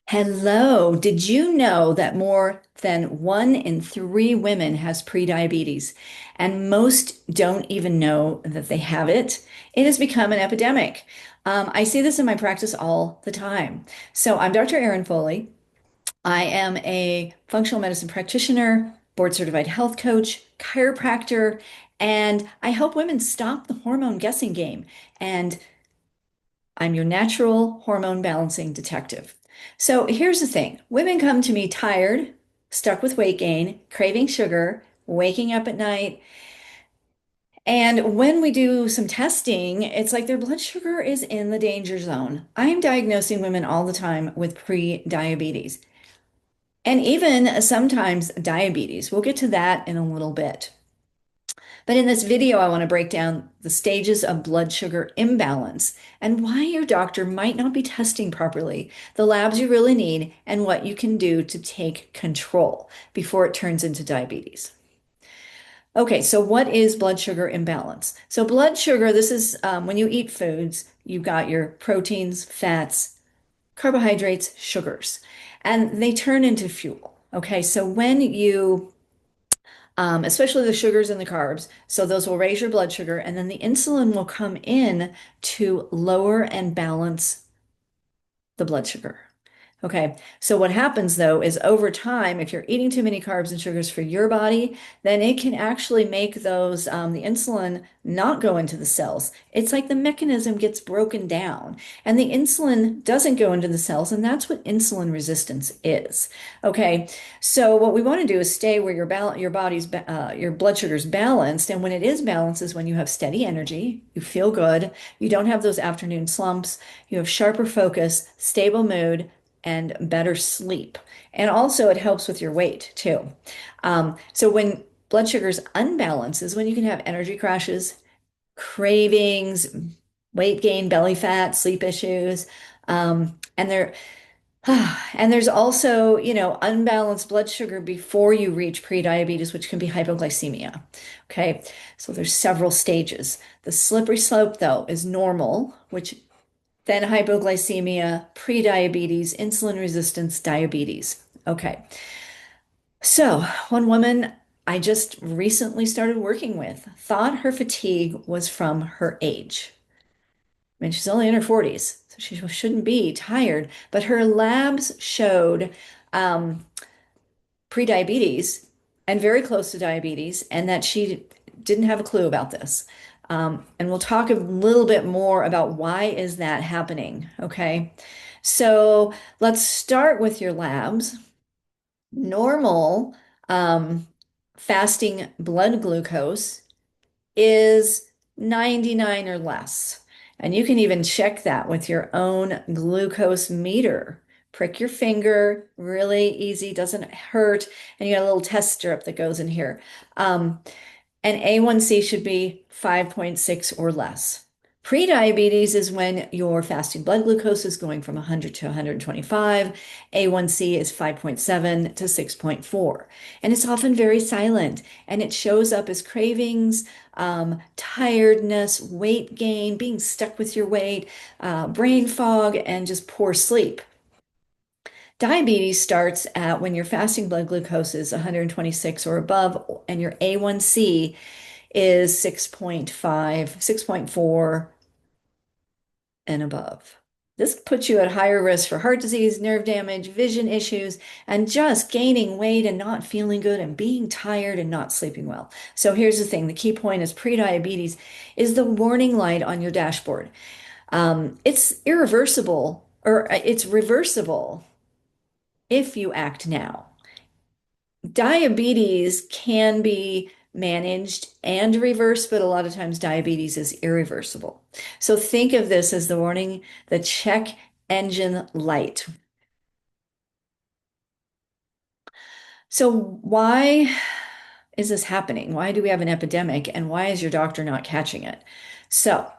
Hello. Did you know that more than 1 in 3 women has prediabetes, and most don't even know that they have it? It has become an epidemic. I see this in my practice all the time. So I'm Dr. Erin Foley. I am a functional medicine practitioner, board certified health coach, chiropractor, and I help women stop the hormone guessing game. And I'm your natural hormone balancing detective. So here's the thing. Women come to me tired, stuck with weight gain, craving sugar, waking up at night. And when we do some testing, it's like their blood sugar is in the danger zone. I'm diagnosing women all the time with pre-diabetes and even sometimes diabetes. We'll get to that in a little bit. But in this video, I want to break down the stages of blood sugar imbalance and why your doctor might not be testing properly, the labs you really need, and what you can do to take control before it turns into diabetes. Okay, so what is blood sugar imbalance? So, blood sugar, this is when you eat foods, you've got your proteins, fats, carbohydrates, sugars, and they turn into fuel. Okay, so when you especially the sugars and the carbs. So those will raise your blood sugar, and then the insulin will come in to lower and balance the blood sugar. Okay, so what happens though is over time, if you're eating too many carbs and sugars for your body, then it can actually make those, the insulin not go into the cells. It's like the mechanism gets broken down and the insulin doesn't go into the cells, and that's what insulin resistance is. Okay, so what we want to do is stay where your blood sugar is balanced, and when it is balanced is when you have steady energy, you feel good, you don't have those afternoon slumps, you have sharper focus, stable mood and better sleep. And also, it helps with your weight too. So, when blood sugar is unbalanced, is when you can have energy crashes, cravings, weight gain, belly fat, sleep issues. And there, and there's also, unbalanced blood sugar before you reach prediabetes, which can be hypoglycemia. Okay, so there's several stages. The slippery slope, though, is normal, which then hypoglycemia, prediabetes, insulin resistance, diabetes. Okay. So, one woman I just recently started working with thought her fatigue was from her age. I mean, she's only in her 40s, so she shouldn't be tired, but her labs showed um, prediabetes and very close to diabetes, and that she didn't have a clue about this. And we'll talk a little bit more about why is that happening, okay? So let's start with your labs. Normal fasting blood glucose is 99 or less. And you can even check that with your own glucose meter. Prick your finger, really easy, doesn't hurt. And you got a little test strip that goes in here. And A1C should be 5.6 or less. Prediabetes is when your fasting blood glucose is going from 100 to 125. A1C is 5.7 to 6.4. And it's often very silent, and it shows up as cravings, tiredness, weight gain, being stuck with your weight, brain fog, and just poor sleep. Diabetes starts at when your fasting blood glucose is 126 or above, and your A1C is 6.5, 6.4 and above. This puts you at higher risk for heart disease, nerve damage, vision issues, and just gaining weight and not feeling good and being tired and not sleeping well. So here's the thing. The key point is prediabetes is the warning light on your dashboard. It's irreversible, or it's reversible if you act now. Diabetes can be managed and reversed, but a lot of times diabetes is irreversible. So think of this as the warning, the check engine light. So why is this happening? Why do we have an epidemic, and why is your doctor not catching it? So,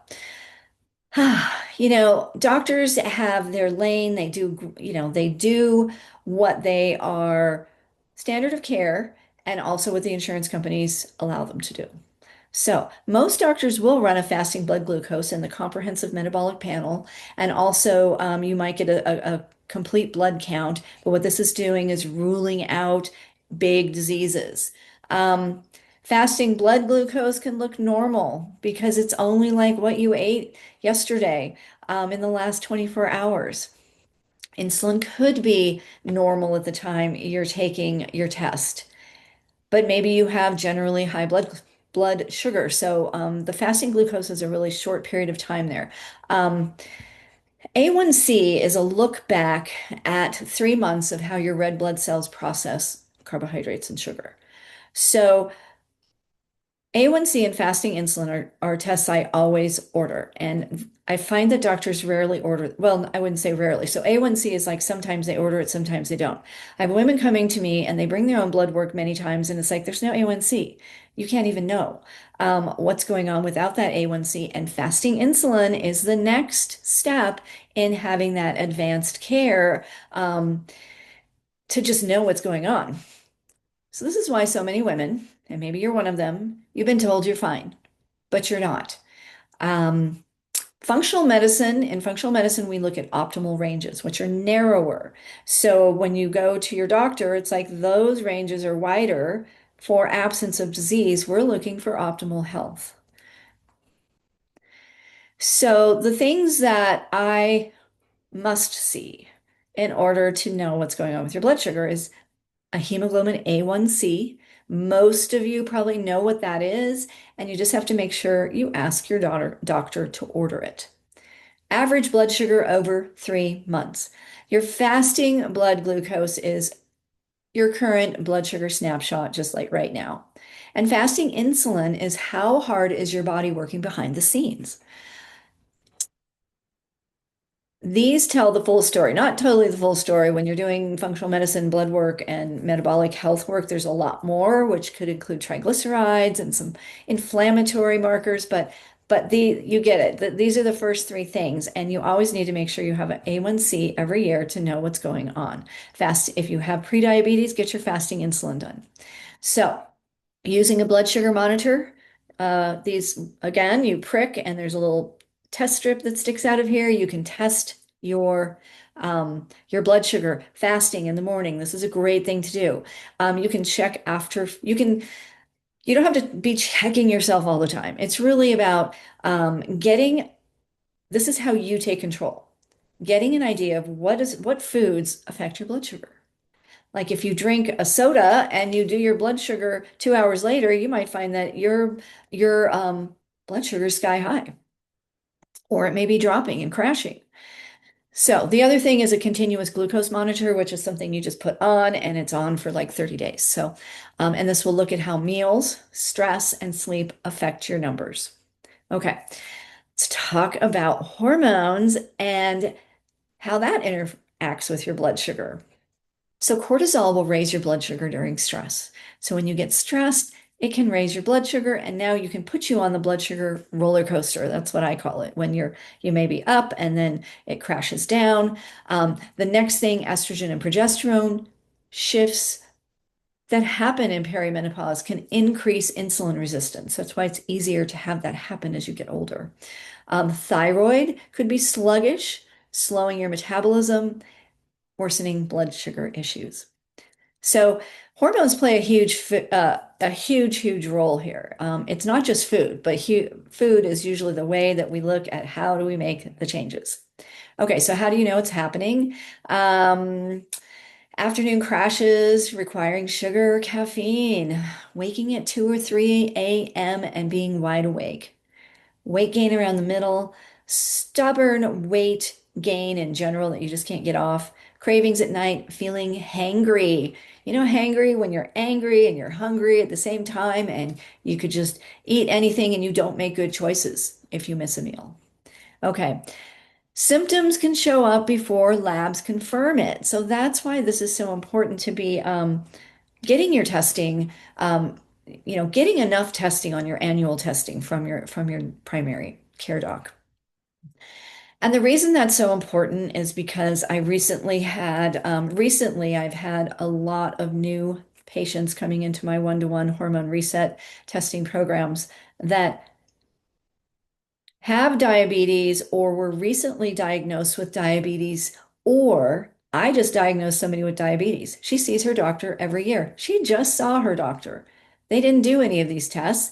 doctors have their lane. They do what they are standard of care and also what the insurance companies allow them to do. So, most doctors will run a fasting blood glucose in the comprehensive metabolic panel, and also you might get a complete blood count, but what this is doing is ruling out big diseases. Um, Fasting blood glucose can look normal because it's only like what you ate yesterday, in the last 24 hours. Insulin could be normal at the time you're taking your test, but maybe you have generally high blood sugar. So the fasting glucose is a really short period of time there. Um, A1C is a look back at 3 months of how your red blood cells process carbohydrates and sugar. So A1C and fasting insulin are tests I always order. And I find that doctors rarely order, well, I wouldn't say rarely. So A1C is like sometimes they order it, sometimes they don't. I have women coming to me and they bring their own blood work many times, and it's like, there's no A1C. You can't even know what's going on without that A1C. And fasting insulin is the next step in having that advanced care, to just know what's going on. So this is why so many women, and maybe you're one of them, you've been told you're fine, but you're not. Um, in functional medicine, we look at optimal ranges, which are narrower. So when you go to your doctor, it's like those ranges are wider for absence of disease. We're looking for optimal health. So the things that I must see in order to know what's going on with your blood sugar is a hemoglobin A1C. Most of you probably know what that is, and you just have to make sure you ask your doctor to order it. Average blood sugar over 3 months. Your fasting blood glucose is your current blood sugar snapshot, just like right now. And fasting insulin is how hard is your body working behind the scenes. These tell the full story, not totally the full story. When you're doing functional medicine, blood work, and metabolic health work, there's a lot more, which could include triglycerides and some inflammatory markers, but you get it. These are the first three things, and you always need to make sure you have an A1C every year to know what's going on. If you have prediabetes, get your fasting insulin done. So, using a blood sugar monitor, these again, you prick, and there's a little test strip that sticks out of here. You can test your blood sugar fasting in the morning. This is a great thing to do. You can check after you don't have to be checking yourself all the time. It's really about getting this is how you take control. Getting an idea of what foods affect your blood sugar. Like if you drink a soda and you do your blood sugar 2 hours later, you might find that your blood sugar is sky high, or it may be dropping and crashing. So the other thing is a continuous glucose monitor, which is something you just put on and it's on for like 30 days. So, and this will look at how meals, stress, and sleep affect your numbers. Okay, let's talk about hormones and how that interacts with your blood sugar. So cortisol will raise your blood sugar during stress. So when you get stressed, it can raise your blood sugar, and now you can put you on the blood sugar roller coaster. That's what I call it. When you may be up and then it crashes down. The next thing, estrogen and progesterone shifts that happen in perimenopause can increase insulin resistance. That's why it's easier to have that happen as you get older. Thyroid could be sluggish, slowing your metabolism, worsening blood sugar issues. So hormones play a huge role here. It's not just food, but food is usually the way that we look at how do we make the changes. Okay, so how do you know it's happening? Um, Afternoon crashes requiring sugar or caffeine, waking at 2 or 3 a.m. and being wide awake, weight gain around the middle, stubborn weight gain in general that you just can't get off, cravings at night, feeling hangry. You know, hangry when you're angry and you're hungry at the same time, and you could just eat anything and you don't make good choices if you miss a meal. Okay. Symptoms can show up before labs confirm it. So that's why this is so important to be getting your testing, getting enough testing on your annual testing from your primary care doc. And the reason that's so important is because recently I've had a lot of new patients coming into my one-to-one hormone reset testing programs that have diabetes or were recently diagnosed with diabetes or I just diagnosed somebody with diabetes. She sees her doctor every year. She just saw her doctor. They didn't do any of these tests.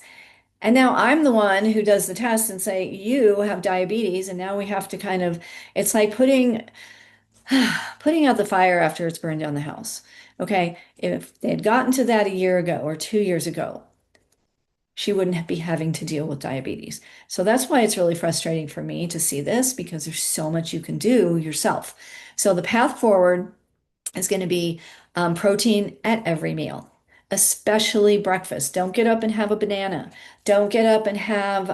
And now I'm the one who does the test and say, you have diabetes. And now we have to kind of, it's like putting out the fire after it's burned down the house. Okay. If they had gotten to that a year ago or 2 years ago, she wouldn't be having to deal with diabetes. So that's why it's really frustrating for me to see this because there's so much you can do yourself. So the path forward is going to be protein at every meal, especially breakfast. Don't get up and have a banana. Don't get up and have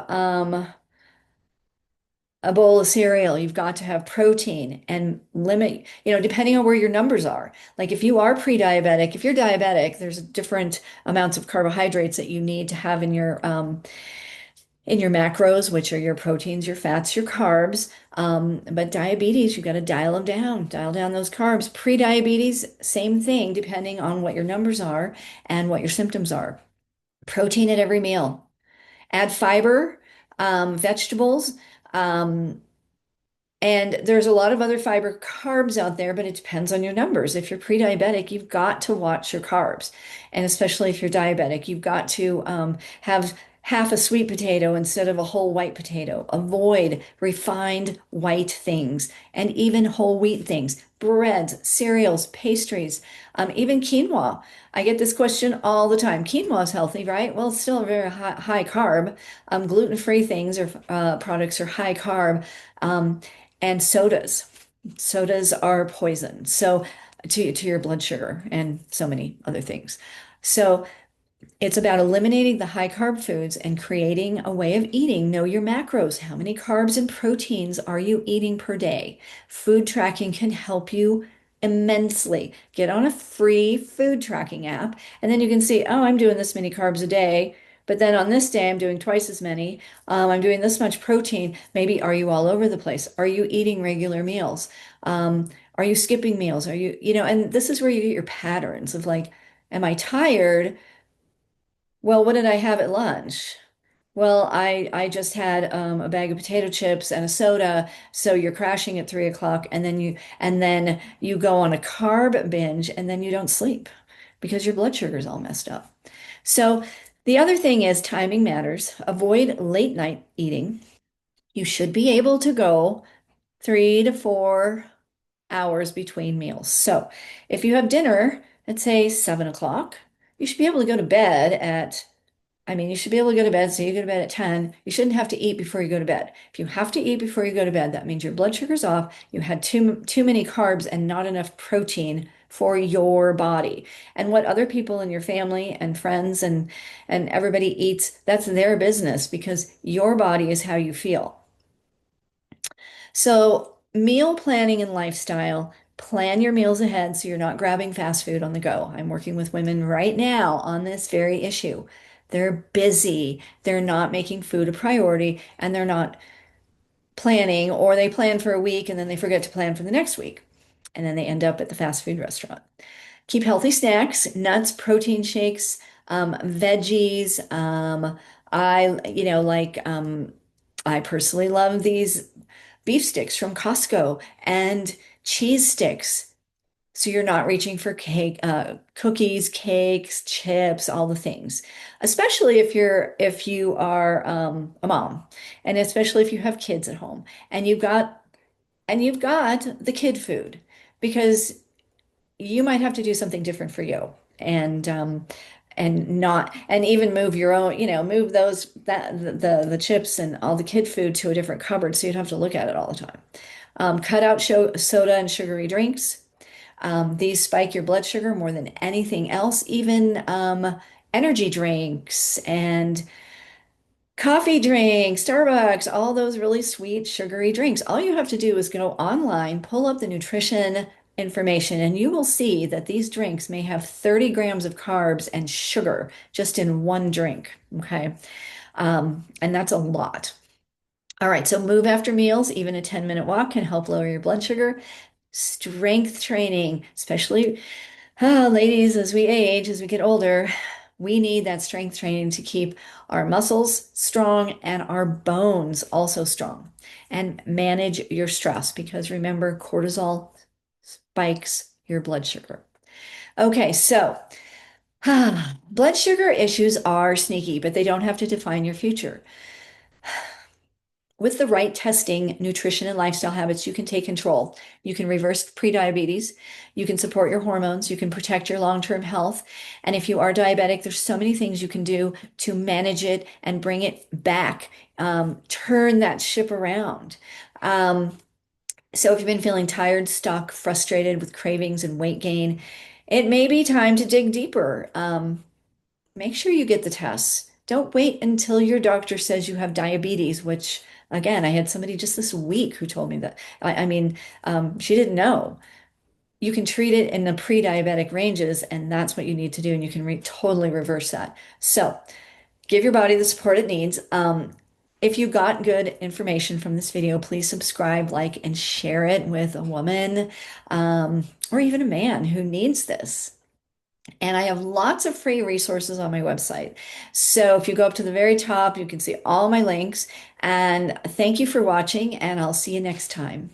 a bowl of cereal. You've got to have protein and limit, depending on where your numbers are. Like if you are pre-diabetic, if you're diabetic, there's different amounts of carbohydrates that you need to have in your macros, which are your proteins, your fats, your carbs. But diabetes, you got to dial down those carbs. Pre-diabetes, same thing, depending on what your numbers are and what your symptoms are. Protein at every meal. Add fiber, vegetables. Um, and there's a lot of other fiber carbs out there, but it depends on your numbers. If you're pre-diabetic, you've got to watch your carbs. And especially if you're diabetic, you've got to have half a sweet potato instead of a whole white potato. Avoid refined white things and even whole wheat things, breads, cereals, pastries, even quinoa. I get this question all the time. Quinoa is healthy, right? Well, it's still a very high carb. Gluten-free things or products are high carb. Um, and sodas. Sodas are poison. So to your blood sugar and so many other things. So it's about eliminating the high carb foods and creating a way of eating. Know your macros. How many carbs and proteins are you eating per day? Food tracking can help you immensely. Get on a free food tracking app, and then you can see, oh, I'm doing this many carbs a day. But then on this day, I'm doing twice as many. I'm doing this much protein. Maybe are you all over the place? Are you eating regular meals? Are you skipping meals? And this is where you get your patterns of like, am I tired? Well, what did I have at lunch? Well, I just had a bag of potato chips and a soda. So you're crashing at 3 o'clock, and then you go on a carb binge, and then you don't sleep because your blood sugar's all messed up. So the other thing is timing matters. Avoid late night eating. You should be able to go 3 to 4 hours between meals. So if you have dinner at say 7 o'clock, you should be able to go to bed at you should be able to go to bed. So you go to bed at 10. You shouldn't have to eat before you go to bed. If you have to eat before you go to bed, that means your blood sugar's off. You had too many carbs and not enough protein for your body. And what other people in your family and friends and everybody eats, that's their business because your body is how you feel. So, meal planning and lifestyle, plan your meals ahead so you're not grabbing fast food on the go. I'm working with women right now on this very issue. They're busy, they're not making food a priority, and they're not planning, or they plan for a week and then they forget to plan for the next week. And then they end up at the fast food restaurant. Keep healthy snacks, nuts, protein shakes, veggies. I personally love these beef sticks from Costco and cheese sticks. So you're not reaching for cookies, cakes, chips, all the things. Especially if you are a mom, and especially if you have kids at home, and you've got the kid food, because you might have to do something different for you, and not and even move your own, move those that the chips and all the kid food to a different cupboard so you'd have to look at it all the time. Cut out soda and sugary drinks. These spike your blood sugar more than anything else, even energy drinks and coffee drinks, Starbucks, all those really sweet, sugary drinks. All you have to do is go online, pull up the nutrition information, and you will see that these drinks may have 30 grams of carbs and sugar just in one drink. Okay. And that's a lot. All right. So move after meals. Even a 10-minute walk can help lower your blood sugar. Strength training, especially ladies, as we age, as we get older, we need that strength training to keep our muscles strong and our bones also strong. And manage your stress because remember, cortisol spikes your blood sugar. Okay, so blood sugar issues are sneaky, but they don't have to define your future. With the right testing, nutrition, and lifestyle habits, you can take control. You can reverse prediabetes. You can support your hormones. You can protect your long-term health. And if you are diabetic, there's so many things you can do to manage it and bring it back, turn that ship around. Um, so if you've been feeling tired, stuck, frustrated with cravings and weight gain, it may be time to dig deeper. Make sure you get the tests. Don't wait until your doctor says you have diabetes, which again, I had somebody just this week who told me that. She didn't know. You can treat it in the pre-diabetic ranges, and that's what you need to do, and you can totally reverse that. So give your body the support it needs. If you got good information from this video, please subscribe, like, and share it with a woman, or even a man who needs this. And I have lots of free resources on my website. So if you go up to the very top, you can see all my links. And thank you for watching, and I'll see you next time.